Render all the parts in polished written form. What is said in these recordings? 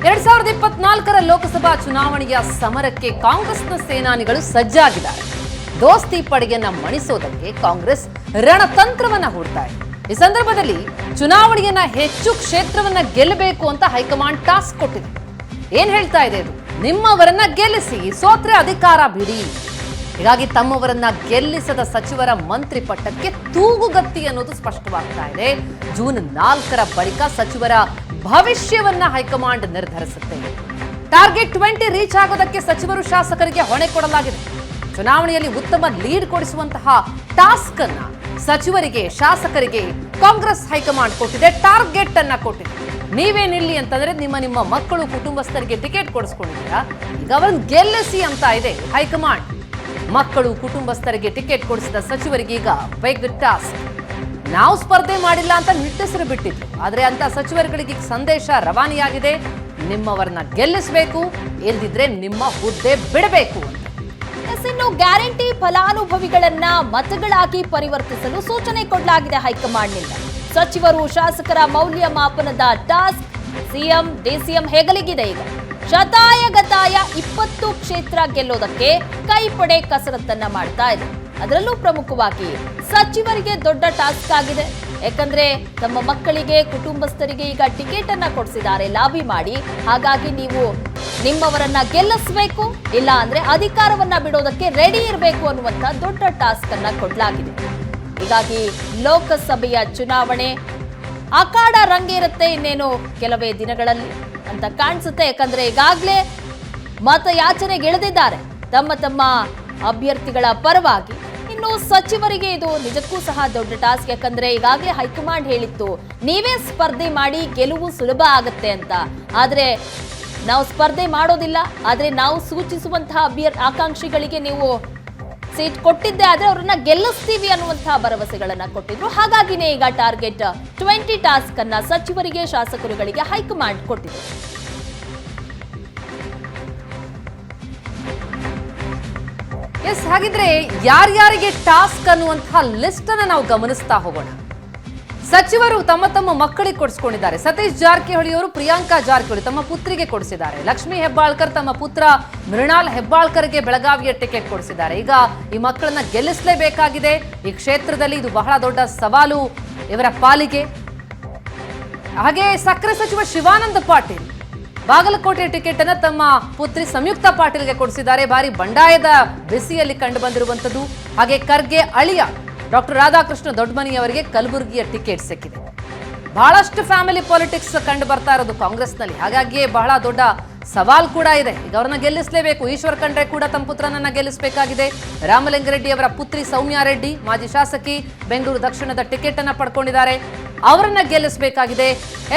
2024 ಲೋಕಸಭಾ ಚುನಾವಣೆಯ ಸಮರಕ್ಕೆ ಕಾಂಗ್ರೆಸ್ನ ಸೇನಾನಿಗಳು ಸಜ್ಜಾಗಿದ್ದಾರೆ. ದೋಸ್ತಿ ಪಡೆಯನ್ನ ಮಣಿಸೋದಕ್ಕೆ ಕಾಂಗ್ರೆಸ್ ರಣತಂತ್ರವನ್ನ ಹೂಡ್ತಾ ಇದೆ. ಈ ಸಂದರ್ಭದಲ್ಲಿ ಚುನಾವಣೆಯನ್ನ ಹೆಚ್ಚು ಕ್ಷೇತ್ರವನ್ನ ಗೆಲ್ಲಬೇಕು ಅಂತ ಹೈಕಮಾಂಡ್ ಟಾಸ್ಕ್ ಕೊಟ್ಟಿದೆ. ಏನ್ ಹೇಳ್ತಾ ಇದೆ ಇದು? ನಿಮ್ಮವರನ್ನ ಗೆಲ್ಲಿಸಿ, ಸೋತ್ರೆ ಅಧಿಕಾರ ಬಿಡಿ. ಹೀಗಾಗಿ ತಮ್ಮವರನ್ನ ಗೆಲ್ಲಿಸದ ಸಚಿವರ ಮಂತ್ರಿ ಪಟ್ಟಕ್ಕೆ ತೂಗುಗತ್ತಿ ಅನ್ನೋದು ಸ್ಪಷ್ಟವಾಗ್ತಾ ಇದೆ. ಜೂನ್ 4ರ ಬಳಿಕ ಸಚಿವರ ಭವಿಷ್ಯವನ್ನ ಹೈಕಮಾಂಡ್ ನಿರ್ಧರಿಸುತ್ತೆ. ಟಾರ್ಗೆಟ್ 20 ರೀಚ್ ಆಗೋದಕ್ಕೆ ಸಚಿವರು ಶಾಸಕರಿಗೆ ಹೊಣೆ ಕೊಡಲಾಗಿದೆ. ಚುನಾವಣೆಯಲ್ಲಿ ಉತ್ತಮ ಲೀಡ್ ಕೊಡಿಸುವಂತಹ ಟಾಸ್ಕ್ ಅನ್ನ ಸಚಿವರಿಗೆ, ಶಾಸಕರಿಗೆ ಕಾಂಗ್ರೆಸ್ ಹೈಕಮಾಂಡ್ ಕೊಟ್ಟಿದೆ. ಟಾರ್ಗೆಟ್ ಅನ್ನ ಕೊಟ್ಟಿದೆ. ನೀವೇನಿಲ್ಲಿ ಅಂತಂದ್ರೆ ನಿಮ್ಮ ಮಕ್ಕಳು, ಕುಟುಂಬಸ್ಥರಿಗೆ ಟಿಕೆಟ್ ಕೊಡಿಸ್ಕೊಂಡಿದ್ದೀರಾ, ಈಗ ಅವರನ್ನು ಗೆಲ್ಲಿಸಿ ಅಂತ ಇದೆ ಹೈಕಮಾಂಡ್. ಮಕ್ಕಳು, ಕುಟುಂಬಸ್ಥರಿಗೆ ಟಿಕೆಟ್ ಕೊಡಿಸಿದ ಸಚಿವರಿಗೆ ಈಗ ಬಿಗ್ ಟಾಸ್ಕ್. ನಾವು ಸ್ಪರ್ಧೆ ಮಾಡಿಲ್ಲ ಅಂತ ನಿಟ್ಟುಸಿರು ಬಿಟ್ಟಿದ್ರು, ಆದ್ರೆ ಅಂತ ಸಚಿವರುಗಳಿಗೆ ಸಂದೇಶ ರವಾನೆಯಾಗಿದೆ. ನಿಮ್ಮವರನ್ನ ಗೆಲ್ಲಿಸಬೇಕು, ಇಲ್ದಿದ್ರೆ ನಿಮ್ಮ ಹುದ್ದೆ ಬಿಡಬೇಕು ಅಂತ. ಇನ್ನು ಗ್ಯಾರಂಟಿ ಫಲಾನುಭವಿಗಳನ್ನ ಮತಗಳಾಗಿ ಪರಿವರ್ತಿಸಲು ಸೂಚನೆ ಕೊಡಲಾಗಿದೆ ಹೈಕಮಾಂಡ್ನಿಂದ. ಸಚಿವರು, ಶಾಸಕರ ಮೌಲ್ಯಮಾಪನದ ಟಾಸ್ಕ್ ಸಿಎಂ, ಡಿಸಿಎಂ ಹೆಗಲಿಗಿದೆ. ಈಗ ಶತಾಯಗತಾಯ 20 ಕ್ಷೇತ್ರ ಗೆಲ್ಲೋದಕ್ಕೆ ಕೈಪಡೆ ಕಸರತ್ತನ್ನ ಮಾಡ್ತಾ ಇದೆ. ಅದರಲ್ಲೂ ಪ್ರಮುಖವಾಗಿ ಸಚಿವರಿಗೆ ದೊಡ್ಡ ಟಾಸ್ಕ್ ಆಗಿದೆ. ಯಾಕಂದ್ರೆ ತಮ್ಮ ಮಕ್ಕಳಿಗೆ, ಕುಟುಂಬಸ್ಥರಿಗೆ ಈಗ ಟಿಕೆಟ್ ಅನ್ನ ಕೊಡಿಸಿದ್ದಾರೆ ಲಾಬಿ ಮಾಡಿ. ಹಾಗಾಗಿ ನೀವು ನಿಮ್ಮವರನ್ನ ಗೆಲ್ಲಿಸಬೇಕು, ಇಲ್ಲ ಅಂದ್ರೆ ಅಧಿಕಾರವನ್ನ ಬಿಡೋದಕ್ಕೆ ರೆಡಿ ಇರಬೇಕು ಅನ್ನುವಂತ ದೊಡ್ಡ ಟಾಸ್ಕ್ ಅನ್ನ ಕೊಡಲಾಗಿದೆ. ಹೀಗಾಗಿ ಲೋಕಸಭೆಯ ಚುನಾವಣೆ ಅಖಾಡ ರಂಗೇರುತ್ತೆ ಇನ್ನೇನು ಕೆಲವೇ ದಿನಗಳಲ್ಲಿ ಅಂತ ಕಾಣಿಸುತ್ತೆ. ಯಾಕಂದ್ರೆ ಈಗಾಗಲೇ ಮತಯಾಚನೆಗೆ ಇಳಿದಿದ್ದಾರೆ ತಮ್ಮ ಅಭ್ಯರ್ಥಿಗಳ ಪರವಾಗಿ. ಇನ್ನು ಸಚಿವರಿಗೆ ಇದು ನಿಜಕ್ಕೂ ಸಹ ದೊಡ್ಡ ಟಾಸ್ಕ್. ಯಾಕಂದ್ರೆ ಈಗಾಗಲೇ ಹೈಕಮಾಂಡ್ ಹೇಳಿತ್ತು, ನೀವೇ ಸ್ಪರ್ಧೆ ಮಾಡಿ ಗೆಲುವು ಸುಲಭ ಆಗುತ್ತೆ ಅಂತ. ಆದ್ರೆ ನಾವು ಸ್ಪರ್ಧೆ ಮಾಡೋದಿಲ್ಲ, ಆದ್ರೆ ನಾವು ಸೂಚಿಸುವಂತಹ ಆಕಾಂಕ್ಷಿಗಳಿಗೆ ನೀವು ಸೀಟ್ ಕೊಟ್ಟಿದ್ದೆ, ಆದ್ರೆ ಅವ್ರನ್ನ ಗೆಲ್ಲಿಸ್ತೀವಿ ಅನ್ನುವಂತಹ ಭರವಸೆಗಳನ್ನ ಕೊಟ್ಟಿದ್ರು. ಹಾಗಾಗಿನೇ ಈಗ ಟಾರ್ಗೆಟ್ 20 ಟಾಸ್ಕ್ ಅನ್ನ ಸಚಿವರಿಗೆ, ಶಾಸಕರುಗಳಿಗೆ ಹೈಕಮಾಂಡ್ ಕೊಟ್ಟಿದೆ. ಹಾಗಿದ್ರೆ ಯಾರ್ಯಾರಿಗೆ ಟಾಸ್ಕ್ ಅನ್ನುವಂತಹ ಲಿಸ್ಟ್ ಅನ್ನ ನಾವು ಗಮನಿಸ್ತಾ ಹೋಗೋಣ. ಸಚಿವರು ತಮ್ಮ ಮಕ್ಕಳಿಗೆ ಕೊಡಿಸ್ಕೊಂಡಿದ್ದಾರೆ. ಸತೀಶ್ ಜಾರಕಿಹೊಳಿ ಅವರು ಪ್ರಿಯಾಂಕಾ ಜಾರಕಿಹೊಳಿ ತಮ್ಮ ಪುತ್ರಿಗೆ ಕೊಡಿಸಿದ್ದಾರೆ. ಲಕ್ಷ್ಮೀ ಹೆಬ್ಬಾಳ್ಕರ್ ತಮ್ಮ ಪುತ್ರ ಮೃಣಾಲ್ ಹೆಬ್ಬಾಳ್ಕರ್ಗೆ ಬೆಳಗಾವಿಯ ಟಿಕೆಟ್ ಕೊಡಿಸಿದ್ದಾರೆ. ಈಗ ಈ ಮಕ್ಕಳನ್ನ ಗೆಲ್ಲಿಸಲೇಬೇಕಾಗಿದೆ. ಈ ಕ್ಷೇತ್ರದಲ್ಲಿ ಇದು ಬಹಳ ದೊಡ್ಡ ಸವಾಲು ಇವರ ಪಾಲಿಗೆ. ಹಾಗೆ ಸಕ್ಕರೆ ಸಚಿವ ಶಿವಾನಂದ ಪಾಟೀಲ್ ಬಾಗಲಕೋಟೆ ಟಿಕೆಟ್ ಅನ್ನ ತಮ್ಮ ಪುತ್ರಿ ಸಂಯುಕ್ತ ಪಾಟೀಲ್ಗೆ ಕೊಡಿಸಿದ್ದಾರೆ. ಬಾರಿ ಬಂಡಾಯದ ಬಿಸಿಯಲ್ಲಿ ಕಂಡು ಬಂದಿರುವಂತದ್ದು. ಹಾಗೆ ಖರ್ಗೆ ಅಳಿಯ ಡಾಕ್ಟರ್ ರಾಧಾಕೃಷ್ಣ ದೊಡ್ಡಮನಿ ಅವರಿಗೆ ಕಲಬುರಗಿಯ ಟಿಕೆಟ್ ಸಿಕ್ಕಿದೆ. ಬಹಳಷ್ಟು ಫ್ಯಾಮಿಲಿ ಪಾಲಿಟಿಕ್ಸ್ ಕಂಡು ಬರ್ತಾ ಇರೋದು ಕಾಂಗ್ರೆಸ್ನಲ್ಲಿ. ಹಾಗಾಗಿಯೇ ಬಹಳ ದೊಡ್ಡ ಸವಾಲ್ ಕೂಡ ಇದೆ. ಈಗ ಅವರನ್ನ ಗೆಲ್ಲಿಸಲೇಬೇಕು. ಈಶ್ವರ್ ಖಂಡ್ರೆ ಕೂಡ ತಮ್ಮ ಪುತ್ರನನ್ನ ಗೆಲ್ಲಿಸಬೇಕಾಗಿದೆ. ರಾಮಲಿಂಗಾರೆಡ್ಡಿ ಅವರ ಪುತ್ರಿ ಸೌಮ್ಯಾ ರೆಡ್ಡಿ, ಮಾಜಿ ಶಾಸಕಿ, ಬೆಂಗಳೂರು ದಕ್ಷಿಣದ ಟಿಕೆಟ್ ಅನ್ನ ಪಡ್ಕೊಂಡಿದ್ದಾರೆ. ಅವರನ್ನ ಗೆಲ್ಲಿಸಬೇಕಾಗಿದೆ.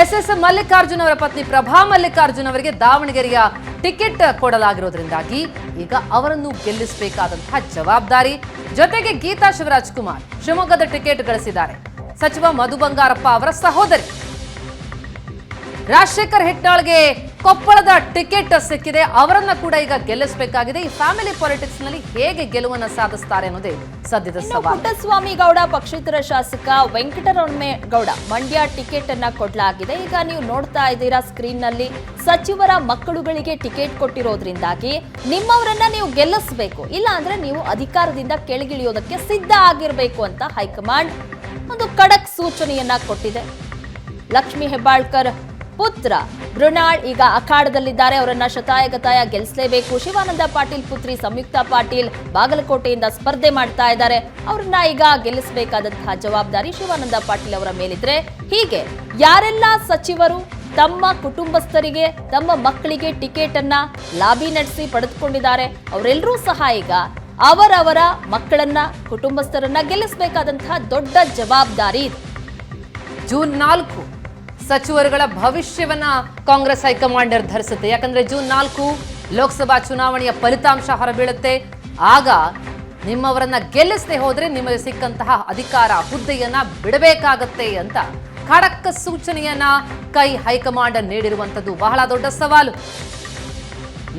ಎಸ್ ಮಲ್ಲಿಕಾರ್ಜುನ್ ಅವರ ಪತ್ನಿ ಪ್ರಭಾ ಮಲ್ಲಿಕಾರ್ಜುನ್ ಅವರಿಗೆ ದಾವಣಗೆರೆಯ ಟಿಕೆಟ್ ಕೊಡಲಾಗಿರೋದ್ರಿಂದಾಗಿ ಈಗ ಅವರನ್ನು ಗೆಲ್ಲಿಸಬೇಕಾದಂತಹ ಜವಾಬ್ದಾರಿ. ಜೊತೆಗೆ ಗೀತಾ ಶಿವರಾಜ್ ಕುಮಾರ್ ಶಿವಮೊಗ್ಗದ ಟಿಕೆಟ್ ಗಳಿಸಿದ್ದಾರೆ. ಸಚಿವ ಮಧು ಬಂಗಾರಪ್ಪ ಅವರ ಸಹೋದರಿ ರಾಜಶೇಖರ್ ಹಿಟ್ನಾಳ್ಗೆ ಕೊಪ್ಪಳದ ಟಿಕೆಟ್ ಸಿಕ್ಕಿದೆ. ಅವರನ್ನ ಕೂಡ ಈಗ ಗೆಲ್ಲಿಸಬೇಕಾಗಿದೆ. ಈ ಫ್ಯಾಮಿಲಿ ಪಾಲಿಟಿಕ್ಸ್ ನಲ್ಲಿ ಹೇಗೆ ಗೆಲುವನ್ನ ಸಾಧಿಸ್ತಾರೆ ಅನ್ನೋದೇ ಸದ್ಯದ ಸವಾಲು. ಪುಟ್ಟಸ್ವಾಮಿ ಗೌಡ ಪಕ್ಷೇತರ ಶಾಸಕ, ವೆಂಕಟರಮಣೇಗೌಡ ಮಂಡ್ಯ ಟಿಕೆಟ್ ಅನ್ನ ಕೊಡಲಾಗಿದೆ. ಈಗ ನೀವು ನೋಡ್ತಾ ಇದ್ದೀರಾ ಸ್ಕ್ರೀನ್ ನಲ್ಲಿ, ಸಚಿವರ ಮಕ್ಕಳುಗಳಿಗೆ ಟಿಕೆಟ್ ಕೊಟ್ಟಿರೋದ್ರಿಂದಾಗಿ ನಿಮ್ಮವರನ್ನ ನೀವು ಗೆಲ್ಲಿಸಬೇಕು, ಇಲ್ಲ ಅಂದ್ರೆ ನೀವು ಅಧಿಕಾರದಿಂದ ಕೆಳಗಿಳಿಯೋದಕ್ಕೆ ಸಿದ್ಧ ಆಗಿರಬೇಕು ಅಂತ ಹೈಕಮಾಂಡ್ ಒಂದು ಖಡಕ್ ಸೂಚನೆಯನ್ನ ಕೊಟ್ಟಿದೆ. ಲಕ್ಷ್ಮೀ ಹೆಬ್ಬಾಳ್ಕರ್ ಪುತ್ರ ಮೃಣಾಲ್ ಈಗ ಅಖಾಡದಲ್ಲಿದ್ದಾರೆ. ಅವರನ್ನ ಶತಾಯಗತಾಯ ಗೆಲ್ಲಿಸಲೇಬೇಕು. ಶಿವಾನಂದ ಪಾಟೀಲ್ ಪುತ್ರಿ ಸಂಯುಕ್ತ ಪಾಟೀಲ್ ಬಾಗಲಕೋಟೆಯಿಂದ ಸ್ಪರ್ಧೆ ಮಾಡ್ತಾ ಇದ್ದಾರೆ. ಅವ್ರನ್ನ ಈಗ ಗೆಲ್ಲಿಸಬೇಕಾದಂತಹ ಜವಾಬ್ದಾರಿ ಶಿವಾನಂದ ಪಾಟೀಲ್ ಅವರ ಮೇಲಿದ್ರೆ, ಹೀಗೆ ಯಾರೆಲ್ಲ ಸಚಿವರು ತಮ್ಮ ಕುಟುಂಬಸ್ಥರಿಗೆ, ತಮ್ಮ ಮಕ್ಕಳಿಗೆ ಟಿಕೆಟ್ ಅನ್ನ ಲಾಬಿ ನಡೆಸಿ ಪಡೆದುಕೊಂಡಿದ್ದಾರೆ, ಅವರೆಲ್ಲರೂ ಸಹ ಈಗ ಅವರವರ ಮಕ್ಕಳನ್ನ, ಕುಟುಂಬಸ್ಥರನ್ನ ಗೆಲ್ಲಿಸಬೇಕಾದಂತಹ ದೊಡ್ಡ ಜವಾಬ್ದಾರಿ ಇದೆ. ಜೂನ್ 4 ಸಚಿವರುಗಳ ಭವಿಷ್ಯವನ್ನ ಕಾಂಗ್ರೆಸ್ ಹೈಕಮಾಂಡ್ ನಿರ್ಧರಿಸುತ್ತೆ. ಯಾಕಂದ್ರೆ ಜೂನ್ 4 ಲೋಕಸಭಾ ಚುನಾವಣೆಯ ಫಲಿತಾಂಶ ಹೊರಬೀಳುತ್ತೆ. ಆಗ ನಿಮ್ಮವರನ್ನ ಗೆಲ್ಲಿಸದೆ ಹೋದ್ರೆ ನಿಮಗೆ ಸಿಕ್ಕಂತಹ ಅಧಿಕಾರ, ಹುದ್ದೆಯನ್ನ ಬಿಡಬೇಕಾಗತ್ತೆ ಅಂತ ಖಡಕ್ ಸೂಚನೆಯನ್ನ ಹೈಕಮಾಂಡ್ ನೀಡಿರುವಂತದ್ದು ಬಹಳ ದೊಡ್ಡ ಸವಾಲು.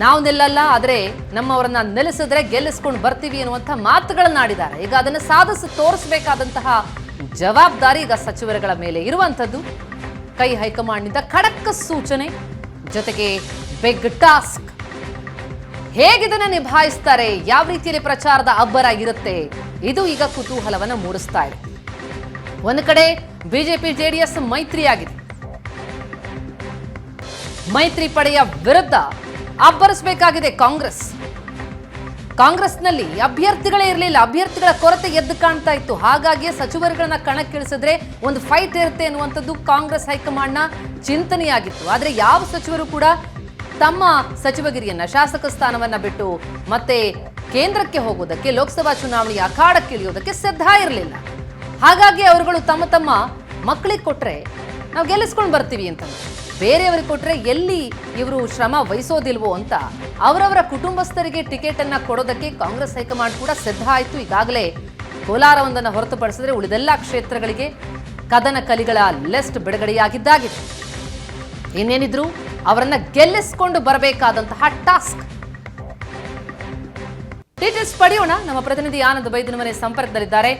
ನಾವು ನಿಲ್ಲಲ್ಲ, ಆದ್ರೆ ನಮ್ಮವರನ್ನ ನಿಲ್ಲಿಸಿದ್ರೆ ಗೆಲ್ಲಿಸ್ಕೊಂಡು ಬರ್ತೀವಿ ಅನ್ನುವಂಥ ಮಾತುಗಳನ್ನಾಡಿದ್ದಾರೆ. ಈಗ ಅದನ್ನು ಸಾಧಿಸಿ ತೋರಿಸಬೇಕಾದಂತಹ ಜವಾಬ್ದಾರಿ ಈಗ ಸಚಿವರುಗಳ ಮೇಲೆ ಇರುವಂತದ್ದು. ಹೈಕಮಾಂಡ್ನಿಂದ ಖಡಕ್ ಸೂಚನೆ. ಜೊತೆಗೆ ಬಿಗ್ ಟಾಸ್ಕ್. ಹೇಗಿದನ್ನ ನಿಭಾಯಿಸ್ತಾರೆ, ಯಾವ ರೀತಿಯಲ್ಲಿ ಪ್ರಚಾರದ ಅಬ್ಬರ ಇರುತ್ತೆ, ಇದು ಈಗ ಕುತೂಹಲವನ್ನು ಮೂಡಿಸ್ತಾ ಇದೆ. ಒಂದು ಕಡೆ ಬಿಜೆಪಿ ಜೆಡಿಎಸ್ ಮೈತ್ರಿಯಾಗಿದೆ. ಮೈತ್ರಿ ಪಡೆಯ ವಿರುದ್ಧ ಅಬ್ಬರಿಸಬೇಕಾಗಿದೆ ಕಾಂಗ್ರೆಸ್ನಲ್ಲಿ ಅಭ್ಯರ್ಥಿಗಳೇ ಇರಲಿಲ್ಲ, ಅಭ್ಯರ್ಥಿಗಳ ಕೊರತೆ ಎದ್ದು ಕಾಣ್ತಾ ಇತ್ತು. ಹಾಗಾಗಿ ಸಚಿವರುಗಳನ್ನ ಕಣಕ್ಕಿಳಿಸಿದ್ರೆ ಒಂದು ಫೈಟ್ ಇರುತ್ತೆ ಅನ್ನುವಂಥದ್ದು ಕಾಂಗ್ರೆಸ್ ಹೈಕಮಾಂಡ್ನ ಚಿಂತನೆಯಾಗಿತ್ತು. ಆದರೆ ಯಾವ ಸಚಿವರು ಕೂಡ ತಮ್ಮ ಸಚಿವಗಿರಿಯನ್ನ, ಶಾಸಕ ಸ್ಥಾನವನ್ನ ಬಿಟ್ಟು ಮತ್ತೆ ಕೇಂದ್ರಕ್ಕೆ ಹೋಗೋದಕ್ಕೆ, ಲೋಕಸಭಾ ಚುನಾವಣೆಯ ಅಖಾಡಕ್ಕಿಳಿಯೋದಕ್ಕೆ ಸಿದ್ಧ ಇರಲಿಲ್ಲ. ಹಾಗಾಗಿ ಅವರುಗಳು ತಮ್ಮ ತಮ್ಮ ಮಕ್ಕಳಿಗೆ ಕೊಟ್ರೆ ನಾವು ಗೆಲ್ಲಿಸ್ಕೊಂಡು ಬರ್ತೀವಿ ಅಂತ, ಬೇರೆಯವರಿಗೆ ಕೊಟ್ರೆ ಎಲ್ಲಿ ಇವರು ಶ್ರಮ ವಹಿಸೋದಿಲ್ವೋ ಅಂತ ಅವರವರ ಕುಟುಂಬಸ್ಥರಿಗೆ ಟಿಕೆಟ್ ಅನ್ನ ಕೊಡೋದಕ್ಕೆ ಕಾಂಗ್ರೆಸ್ ಹೈಕಮಾಂಡ್ ಕೂಡ ಸಿದ್ಧ ಆಯಿತು. ಈಗಾಗಲೇ ಕೋಲಾರವೊಂದನ್ನು ಹೊರತುಪಡಿಸಿದ್ರೆ ಉಳಿದೆಲ್ಲ ಕ್ಷೇತ್ರಗಳಿಗೆ ಕದನ ಕಲಿಗಳ ಲಿಸ್ಟ್ ಬಿಡುಗಡೆಯಾಗಿದ್ದಾಗಿದೆ. ಇನ್ನೇನಿದ್ರು ಅವರನ್ನ ಗೆಲ್ಲಿಸಿಕೊಂಡು ಬರಬೇಕಾದಂತಹ ಟಾಸ್ಕ್. ಡೀಟೇಲ್ಸ್ ಪಡೆಯೋಣ. ನಮ್ಮ ಪ್ರತಿನಿಧಿ ಆನಂದ್ ಬೈದನಮನೆ ಸಂಪರ್ಕದಲ್ಲಿದ್ದಾರೆ.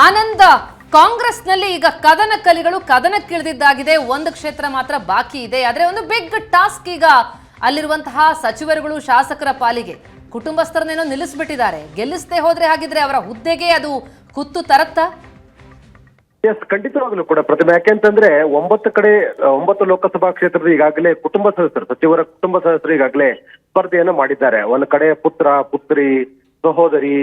ಆನಂದ್, ಕಾಂಗ್ರೆಸ್ನಲ್ಲಿ ಈಗ ಕದನ ಕಲಿಗಳು ಕದನಕ್ಕಿಳಿದಿದ್ದಾಗಿದೆ. ಒಂದು ಕ್ಷೇತ್ರ ಮಾತ್ರ ಬಾಕಿ ಇದೆ. ಆದ್ರೆ ಒಂದು ಬಿಗ್ ಟಾಸ್ಕ್ ಈಗ ಅಲ್ಲಿರುವಂತಹ ಸಚಿವರುಗಳು, ಶಾಸಕರ ಪಾಲಿಗೆ ಕುಟುಂಬಸ್ಥರನ್ನೇನೋ ನಿಲ್ಲಿಸ್ಬಿಟ್ಟಿದ್ದಾರೆ. ಗೆಲ್ಲಿಸದೆ ಹೋದ್ರೆ ಹಾಗಿದ್ರೆ ಅವರ ಹುದ್ದೆಗೆ ಅದು ಕುತ್ತು ತರತ್ತಾ? ಎಸ್, ಖಂಡಿತವಾಗ್ಲೂ ಕೂಡ ಪ್ರತಿಮೆ. ಯಾಕೆಂತಂದ್ರೆ 9 ಲೋಕಸಭಾ ಕ್ಷೇತ್ರದ ಈಗಾಗಲೇ ಸಚಿವರ ಕುಟುಂಬ ಸದಸ್ಯರು ಈಗಾಗಲೇ ಸ್ಪರ್ಧೆಯನ್ನು ಮಾಡಿದ್ದಾರೆ. ಒಂದು ಕಡೆ ಪುತ್ರ, ಪುತ್ರಿ, ಸಹೋದರಿ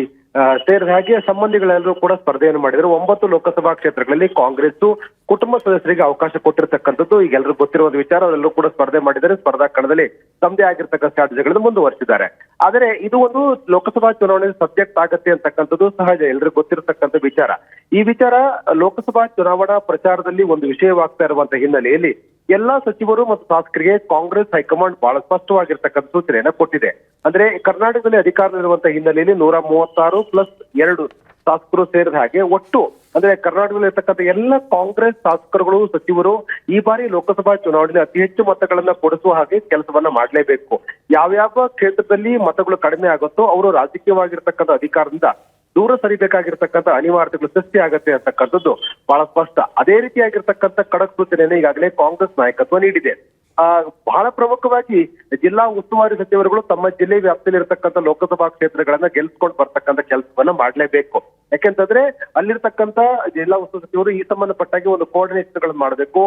ಸೇರಿದ ಹಾಗೆ ಸಂಬಂಧಿಗಳೆಲ್ಲರೂ ಕೂಡ ಸ್ಪರ್ಧೆಯನ್ನು ಮಾಡಿದ್ರು. 9 ಲೋಕಸಭಾ ಕ್ಷೇತ್ರಗಳಲ್ಲಿ ಕಾಂಗ್ರೆಸ್ ಕುಟುಂಬ ಸದಸ್ಯರಿಗೆ ಅವಕಾಶ ಕೊಟ್ಟಿರ್ತಕ್ಕಂಥದ್ದು ಈಗ ಎಲ್ಲರೂ ಗೊತ್ತಿರುವ ವಿಚಾರ. ಅವರೆಲ್ಲರೂ ಕೂಡ ಸ್ಪರ್ಧೆ ಮಾಡಿದ್ದಾರೆ. ಸ್ಪರ್ಧಾ ಕಣದಲ್ಲಿ ತಮ್ಮದೇ ಆಗಿರ್ತಕ್ಕಂಥ ಸ್ಟ್ರಾಟಜಿಗಳನ್ನು ಮುಂದುವರಿಸಿದ್ದಾರೆ. ಆದರೆ ಇದು ಒಂದು ಲೋಕಸಭಾ ಚುನಾವಣೆ ಸಬ್ಜೆಕ್ಟ್ ಆಗತ್ತೆ ಅಂತಕ್ಕಂಥದ್ದು ಸಹಜ, ಎಲ್ಲರಿಗೂ ಗೊತ್ತಿರತಕ್ಕಂಥ ವಿಚಾರ. ಈ ವಿಚಾರ ಲೋಕಸಭಾ ಚುನಾವಣಾ ಪ್ರಚಾರದಲ್ಲಿ ಒಂದು ವಿಷಯವಾಗ್ತಾ ಇರುವಂತಹ ಹಿನ್ನೆಲೆಯಲ್ಲಿ ಎಲ್ಲಾ ಸಚಿವರು ಮತ್ತು ಶಾಸಕರಿಗೆ ಕಾಂಗ್ರೆಸ್ ಹೈಕಮಾಂಡ್ ಬಹಳ ಸ್ಪಷ್ಟವಾಗಿರ್ತಕ್ಕಂಥ ಸೂಚನೆಯನ್ನ ಕೊಟ್ಟಿದೆ. ಅಂದ್ರೆ ಕರ್ನಾಟಕದಲ್ಲಿ ಅಧಿಕಾರದಲ್ಲಿರುವಂತಹ ಹಿನ್ನೆಲೆಯಲ್ಲಿ 136+2 ಶಾಸಕರು ಸೇರಿದ ಹಾಗೆ ಒಟ್ಟು ಅಂದ್ರೆ ಕರ್ನಾಟಕದಲ್ಲಿ ಇರ್ತಕ್ಕಂಥ ಎಲ್ಲ ಕಾಂಗ್ರೆಸ್ ಶಾಸಕರುಗಳು, ಸಚಿವರು ಈ ಬಾರಿ ಲೋಕಸಭಾ ಚುನಾವಣೆಯಲ್ಲಿ ಅತಿ ಹೆಚ್ಚು ಮತಗಳನ್ನ ಕೊಡಿಸುವ ಹಾಗೆ ಕೆಲಸವನ್ನ ಮಾಡಲೇಬೇಕು. ಯಾವ್ಯಾವ ಕ್ಷೇತ್ರದಲ್ಲಿ ಮತಗಳು ಕಡಿಮೆ ಆಗುತ್ತೋ ಅವರು ರಾಜಕೀಯವಾಗಿರ್ತಕ್ಕಂಥ ಅಧಿಕಾರದಿಂದ ದೂರ ಸರಿಬೇಕಾಗಿರ್ತಕ್ಕಂಥ ಅನಿವಾರ್ಯತೆಗಳು ಸೃಷ್ಟಿ ಆಗತ್ತೆ ಅಂತಕ್ಕಂಥದ್ದು ಬಹಳ ಸ್ಪಷ್ಟ. ಅದೇ ರೀತಿಯಾಗಿರ್ತಕ್ಕಂಥ ಖಡಕ್ ಸೂಚನೆಯನ್ನು ಈಗಾಗಲೇ ಕಾಂಗ್ರೆಸ್ ನಾಯಕತ್ವ ನೀಡಿದೆ. ಬಹಳ ಪ್ರಮುಖವಾಗಿ ಜಿಲ್ಲಾ ಉಸ್ತುವಾರಿ ಸಚಿವರುಗಳು ತಮ್ಮ ಜಿಲ್ಲೆ ವ್ಯಾಪ್ತಿಯಲ್ಲಿರ್ತಕ್ಕಂಥ ಲೋಕಸಭಾ ಕ್ಷೇತ್ರಗಳನ್ನ ಗೆಲ್ಸ್ಕೊಂಡು ಬರ್ತಕ್ಕಂಥ ಕೆಲಸವನ್ನ ಮಾಡ್ಲೇಬೇಕು. ಯಾಕೆಂತಂದ್ರೆ ಅಲ್ಲಿರ್ತಕ್ಕಂಥ ಜಿಲ್ಲಾ ಉಸ್ತುವಾರಿ ಸಚಿವರು ಈ ಸಂಬಂಧಪಟ್ಟಾಗಿ ಒಂದು ಕೋಆರ್ಡಿನೇಷನ್ಗಳನ್ನು ಮಾಡಬೇಕು.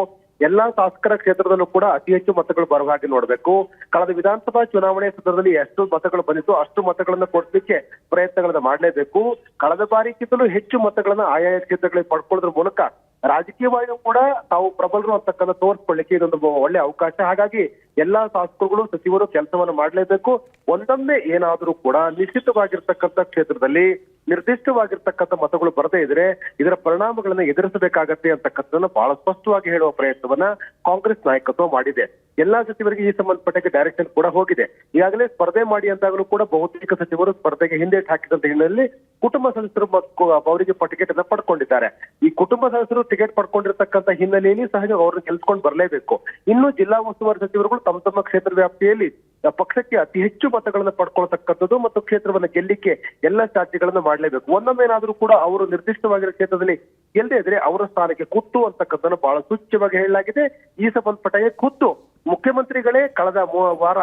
ಎಲ್ಲಾ ಶಾಸಕರ ಕ್ಷೇತ್ರದಲ್ಲೂ ಕೂಡ ಅತಿ ಹೆಚ್ಚು ಮತಗಳು ಬರುವ ಹಾಗೆ ನೋಡ್ಬೇಕು. ಕಳೆದ ವಿಧಾನಸಭಾ ಚುನಾವಣೆ ಸಂದರ್ಭದಲ್ಲಿ ಎಷ್ಟು ಮತಗಳು ಬಂದಿತ್ತು ಅಷ್ಟು ಮತಗಳನ್ನ ಕೊಡ್ಲಿಕ್ಕೆ ಪ್ರಯತ್ನಗಳನ್ನ ಮಾಡಲೇಬೇಕು. ಕಳೆದ ಬಾರಿಗಿಂತಲೂ ಹೆಚ್ಚು ಮತಗಳನ್ನ ಆಯಾಯ ಕ್ಷೇತ್ರಗಳಿಗೆ ಪಡ್ಕೊಳ್ಳೋದ್ರ ಮೂಲಕ ರಾಜಕೀಯವಾಗಿಯೂ ಕೂಡ ತಾವು ಪ್ರಬಲರು ಅಂತಕ್ಕಂಥ ತೋರಿಸ್ಕೊಳ್ಳಿಕ್ಕೆ ಇದೊಂದು ಒಳ್ಳೆ ಅವಕಾಶ. ಹಾಗಾಗಿ ಎಲ್ಲಾ ಶಾಸಕರುಗಳು, ಸಚಿವರು ಕೆಲಸವನ್ನು ಮಾಡಲೇಬೇಕು. ಒಂದೊಮ್ಮೆ ಏನಾದರೂ ಕೂಡ ನಿಶ್ಚಿತವಾಗಿರ್ತಕ್ಕಂಥ ಕ್ಷೇತ್ರದಲ್ಲಿ ನಿರ್ದಿಷ್ಟವಾಗಿರ್ತಕ್ಕಂಥ ಮತಗಳು ಬರದೇ ಇದ್ರೆ ಇದರ ಪರಿಣಾಮಗಳನ್ನ ಎದುರಿಸಬೇಕಾಗತ್ತೆ ಅಂತಕ್ಕಂಥದ್ದನ್ನ ಬಹಳ ಸ್ಪಷ್ಟವಾಗಿ ಹೇಳುವ ಪ್ರಯತ್ನವನ್ನ ಕಾಂಗ್ರೆಸ್ ನಾಯಕತ್ವ ಮಾಡಿದೆ. ಎಲ್ಲಾ ಸಚಿವರಿಗೆ ಈ ಸಂಬಂಧಪಟ್ಟ ಡೈರೆಕ್ಷನ್ ಕೂಡ ಹೋಗಿದೆ. ಈಗಾಗಲೇ ಸ್ಪರ್ಧೆ ಮಾಡಿ ಅಂತಾಗಲೂ ಕೂಡ ಬಹುತೇಕ ಸಚಿವರು ಸ್ಪರ್ಧೆಗೆ ಹಿಂದೇಟು ಹಾಕಿದಂತ ಹಿನ್ನೆಲೆಯಲ್ಲಿ ಕುಟುಂಬ ಸದಸ್ಯರು ಅವರಿಗೆ ಟಿಕೆಟ್ ಅನ್ನ ಪಡ್ಕೊಂಡಿದ್ದಾರೆ. ಈ ಕುಟುಂಬ ಸದಸ್ಯರು ಟಿಕೆಟ್ ಪಡ್ಕೊಂಡಿರ್ತಕ್ಕಂಥ ಹಿನ್ನೆಲೆಯಲ್ಲಿ ಸಹಜ ಅವ್ರನ್ನ ಗೆಲ್ಸ್ಕೊಂಡು ಬರಲೇಬೇಕು. ಇನ್ನು ಜಿಲ್ಲಾ ಉಸ್ತುವಾರಿ ಸಚಿವರುಗಳು ತಮ್ಮ ತಮ್ಮ ಕ್ಷೇತ್ರ ವ್ಯಾಪ್ತಿಯಲ್ಲಿ ಪಕ್ಷಕ್ಕೆ ಅತಿ ಹೆಚ್ಚು ಮತಗಳನ್ನ ಪಡ್ಕೊಳ್ತಕ್ಕಂಥದ್ದು ಮತ್ತು ಕ್ಷೇತ್ರವನ್ನ ಗೆಲ್ಲಿಕ್ಕೆ ಎಲ್ಲ ಸ್ಟ್ರಾಟಜಿಗಳನ್ನ ಮಾಡಲೇಬೇಕು. ಒಂದೊಮ್ಮೆ ಏನಾದ್ರೂ ಕೂಡ ಅವರು ನಿರ್ದಿಷ್ಟವಾಗಿರೋ ಕ್ಷೇತ್ರದಲ್ಲಿ ಗೆಲ್ಲದೆ ಇದ್ರೆ ಅವರ ಸ್ಥಾನಕ್ಕೆ ಕುತ್ತು ಅಂತಕ್ಕಂಥದ್ದನ್ನು ಬಹಳ ಸೂಚ್ಯವಾಗಿ ಹೇಳಲಾಗಿದೆ. ಈ ಸಂಬಂಧಪಟ್ಟ ಖುದ್ದು ಮುಖ್ಯಮಂತ್ರಿಗಳೇ ಕಳೆದ ವಾರ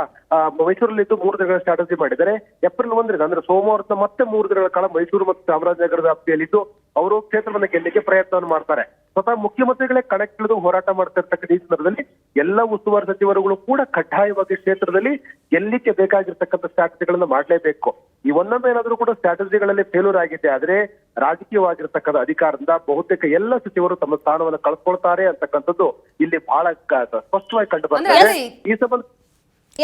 ಮೈಸೂರಲ್ಲಿದ್ದು 3 ದಿನಗಳ ಸ್ಟ್ರಾಟಜಿ ಮಾಡಿದ್ದಾರೆ. ಏಪ್ರಿಲ್ 1 ಅಂದ್ರೆ ಸೋಮವಾರದ ಮತ್ತೆ 3 ದಿನಗಳ ಕಾಲ ಮೈಸೂರು ಮತ್ತು ಚಾಮರಾಜನಗರ ವ್ಯಾಪ್ತಿಯಲ್ಲಿದ್ದು ಅವರು ಕ್ಷೇತ್ರವನ್ನ ಗೆಲ್ಲಿಕ್ಕೆ ಪ್ರಯತ್ನವನ್ನು ಮಾಡ್ತಾರೆ. ಸ್ವತಃ ಮುಖ್ಯಮಂತ್ರಿಗಳೇ ಕಣಕ್ಕಿಳಿದು ಹೋರಾಟ ಮಾಡ್ತಾ ಇರ್ತಕ್ಕಂಥ ಈ ಸಂದರ್ಭದಲ್ಲಿ ಎಲ್ಲ ಉಸ್ತುವಾರಿ ಸಚಿವರುಗಳು ಕೂಡ ಕಡ್ಡಾಯವಾಗಿ ಕ್ಷೇತ್ರದಲ್ಲಿ ಗೆಲ್ಲಿಕ್ಕೆ ಬೇಕಾಗಿರ್ತಕ್ಕಂಥ ಸ್ಟ್ರಾಟಜಿಗಳನ್ನ ಮಾಡಲೇಬೇಕು. ಈ ಒಂದೊಮ್ಮೆ ಏನಾದ್ರೂ ಕೂಡ ಸ್ಟ್ರಾಟಜಿಗಳಲ್ಲಿ ಫೇಲ್ಯೂರ್ ಆಗಿದೆ ಆದ್ರೆ ರಾಜಕೀಯವಾಗಿರ್ತಕ್ಕಂಥ ಅಧಿಕಾರದಿಂದ ಬಹುತೇಕ ಎಲ್ಲ ಸಚಿವರು ತಮ್ಮ ಸ್ಥಾನವನ್ನು ಕಳ್ಕೊಳ್ತಾರೆ ಅಂತಕ್ಕಂಥದ್ದು ಇಲ್ಲಿ ಬಹಳ ಸ್ಪಷ್ಟವಾಗಿ ಕಂಡು ಬರ್ತಾರೆ. ಈ ಸಂಬಂಧ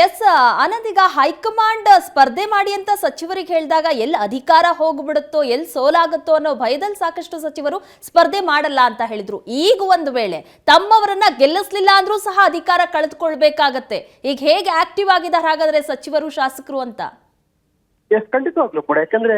ಎಸ್ ಆನಂದ್, ಈಗ ಹೈಕಮಾಂಡ್ ಸ್ಪರ್ಧೆ ಮಾಡಿ ಅಂತ ಸಚಿವರಿಗೆ ಹೇಳಿದಾಗ ಎಲ್ಲಿ ಅಧಿಕಾರ ಹೋಗ್ಬಿಡುತ್ತೋ, ಎಲ್ಲಿ ಸೋಲಾಗುತ್ತೋ ಅನ್ನೋ ಭಯದಲ್ಲಿ ಸಾಕಷ್ಟು ಸಚಿವರು ಸ್ಪರ್ಧೆ ಮಾಡಲ್ಲ ಅಂತ ಹೇಳಿದ್ರು. ಈಗ ಒಂದು ವೇಳೆ ತಮ್ಮವರನ್ನ ಗೆಲ್ಲಿಸ್ಲಿಲ್ಲ ಅಂದ್ರೂ ಸಹ ಅಧಿಕಾರ ಕಳೆದುಕೊಳ್ಬೇಕಾಗತ್ತೆ. ಈಗ ಹೇಗೆ ಆಕ್ಟಿವ್ ಆಗಿದ್ದಾರೆ ಹಾಗಾದ್ರೆ ಸಚಿವರು, ಶಾಸಕರು ಅಂತ? ಎಸ್, ಖಂಡಿತವಾಗ್ಲೂ ಕೂಡ. ಯಾಕಂದ್ರೆ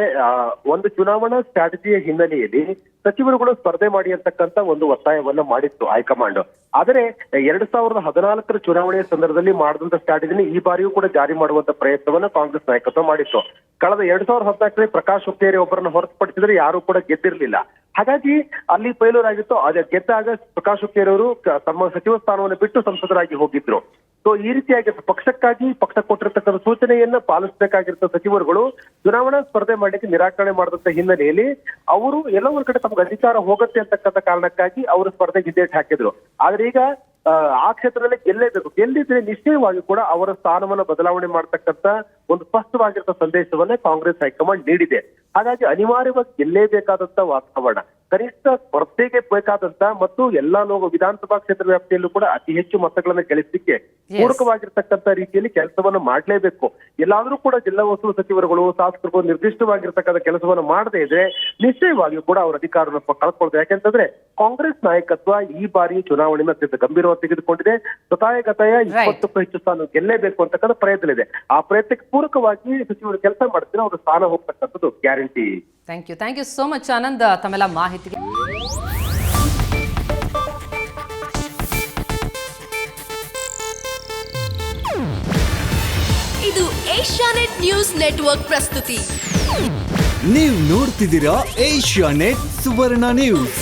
ಒಂದು ಚುನಾವಣಾ ಸ್ಟ್ರಾಟಜಿಯ ಹಿನ್ನೆಲೆಯಲ್ಲಿ ಸಚಿವರುಗಳು ಸ್ಪರ್ಧೆ ಮಾಡಿ ಅಂತಕ್ಕಂಥ ಒಂದು ಒತ್ತಾಯವನ್ನ ಮಾಡಿತ್ತು ಹೈಕಮಾಂಡ್. ಆದರೆ 2014 ಚುನಾವಣೆಯ ಸಂದರ್ಭದಲ್ಲಿ ಮಾಡಿದಂತ ಸ್ಟ್ರಾಟಜಿನ ಈ ಬಾರಿಯೂ ಕೂಡ ಜಾರಿ ಮಾಡುವಂತ ಪ್ರಯತ್ನವನ್ನ ಕಾಂಗ್ರೆಸ್ ನಾಯಕತ್ವ ಮಾಡಿತ್ತು. ಕಳೆದ 2014 ಪ್ರಕಾಶ್ ಹುಕ್ಕೇರಿ ಒಬ್ಬರನ್ನ ಹೊರತುಪಡಿಸಿದ್ರೆ ಯಾರು ಕೂಡ ಗೆದ್ದಿರ್ಲಿಲ್ಲ. ಹಾಗಾಗಿ ಅಲ್ಲಿ ಫೇಲ್ಯೂರ್ ಆಗಿತ್ತು. ಅದೇ ಗೆದ್ದಾಗ ಪ್ರಕಾಶ್ ಹುಕ್ಕೇರಿ ಅವರು ತಮ್ಮ ಸಚಿವ ಸ್ಥಾನವನ್ನು ಬಿಟ್ಟು ಸಂಸದರಾಗಿ ಹೋಗಿದ್ರು. ಸೊ ಈ ರೀತಿಯಾಗಿ ಪಕ್ಷಕ್ಕಾಗಿ ಪಕ್ಷ ಕೊಟ್ಟಿರ್ತಕ್ಕಂಥ ಸೂಚನೆಯನ್ನ ಪಾಲಿಸಬೇಕಾಗಿರೋ ಸಚಿವರುಗಳು ಚುನಾವಣಾ ಸ್ಪರ್ಧೆ ಮಾಡಲಿಕ್ಕೆ ನಿರಾಕರಣೆ ಮಾಡಿದಂತ ಹಿನ್ನೆಲೆಯಲ್ಲಿ ಅವರು ಎಲ್ಲ ಒಂದ್ ಕಡೆ ತಮ್ಗೆ ಅಧಿಕಾರ ಹೋಗುತ್ತೆ ಅಂತಕ್ಕಂಥ ಕಾರಣಕ್ಕಾಗಿ ಅವರು ಸ್ಪರ್ಧೆಗೆ ಹಿಂದೇಟು ಹಾಕಿದ್ರು. ಆದ್ರೆ ಈಗ ಆ ಕ್ಷೇತ್ರದಲ್ಲಿ ಗೆಲ್ಲೇಬೇಕು, ಗೆಲ್ಲಿದ್ರೆ ನಿಶ್ಚಯವಾಗಿ ಕೂಡ ಅವರ ಸ್ಥಾನವನ್ನ ಬದಲಾವಣೆ ಮಾಡತಕ್ಕಂತ ಒಂದು ಸ್ಪಷ್ಟವಾಗಿರೋ ಸಂದೇಶವನ್ನ ಕಾಂಗ್ರೆಸ್ ಹೈಕಮಾಂಡ್ ನೀಡಿದೆ. ಹಾಗಾಗಿ ಅನಿವಾರ್ಯವಾಗಿ ಗೆಲ್ಲೇಬೇಕಾದಂತ ವಾತಾವರಣ, ಕನಿಷ್ಠ ಸ್ಪರ್ಧೆಗೆ ಬೇಕಾದಂತ ಮತ್ತು ಎಲ್ಲಾ ವಿಧಾನಸಭಾ ಕ್ಷೇತ್ರ ವ್ಯಾಪ್ತಿಯಲ್ಲೂ ಕೂಡ ಅತಿ ಹೆಚ್ಚು ಮತಗಳನ್ನ ಗಳಿಸಲಿಕ್ಕೆ ಪೂರಕವಾಗಿರ್ತಕ್ಕಂಥ ರೀತಿಯಲ್ಲಿ ಕೆಲಸವನ್ನ ಮಾಡ್ಲೇಬೇಕು. ಎಲ್ಲಾದ್ರೂ ಕೂಡ ಜಿಲ್ಲಾ ಉಸ್ತುವಾರಿ ಸಚಿವರುಗಳು ಶಾಸಕರು ನಿರ್ದಿಷ್ಟವಾಗಿರ್ತಕ್ಕಂಥ ಕೆಲಸವನ್ನ ಮಾಡದೇ ಇದ್ರೆ ನಿಶ್ಚಯವಾಗಿಯೂ ಕೂಡ ಅವರ ಅಧಿಕಾರವನ್ನು ಕಳ್ಕೊಳ್ತಾರೆ. ಯಾಕೆಂತಂದ್ರೆ ಕಾಂಗ್ರೆಸ್ ನಾಯಕತ್ವ ಈ ಬಾರಿ ಚುನಾವಣೆಯನ್ನು ಅತ್ಯಂತ ಗಂಭೀರವಾಗಿ ತೆಗೆದುಕೊಂಡಿದೆ. ಗತಾಯ 20ಕ್ಕೂ ಹೆಚ್ಚು ಸ್ಥಾನ ಗೆಲ್ಲೇಬೇಕು ಅಂತಕ್ಕಂಥ ಪ್ರಯತ್ನ ಇದೆ. ಆ ಪ್ರಯತ್ನಕ್ಕೆ ಪೂರಕವಾಗಿ ಸಚಿವರು ಕೆಲಸ ಮಾಡ್ತಿದ್ರೆ ಅವರ ಸ್ಥಾನ ಹೋಗ್ತಕ್ಕಂಥದ್ದು guarantee. Thank you so much Anand ತಮ್ಮೆಲ್ಲ ಮಾಹಿತಿಗೆ. ಇದು ಏಷ್ಯಾನೆಟ್ ನ್ಯೂಸ್ ನೆಟ್ವರ್ಕ್ ಪ್ರಸ್ತುತಿ. ನೀವು ನೋಡ್ತಿದ್ದೀರಾ ಏಷ್ಯಾನೆಟ್ ಸುವರ್ಣ ನ್ಯೂಸ್.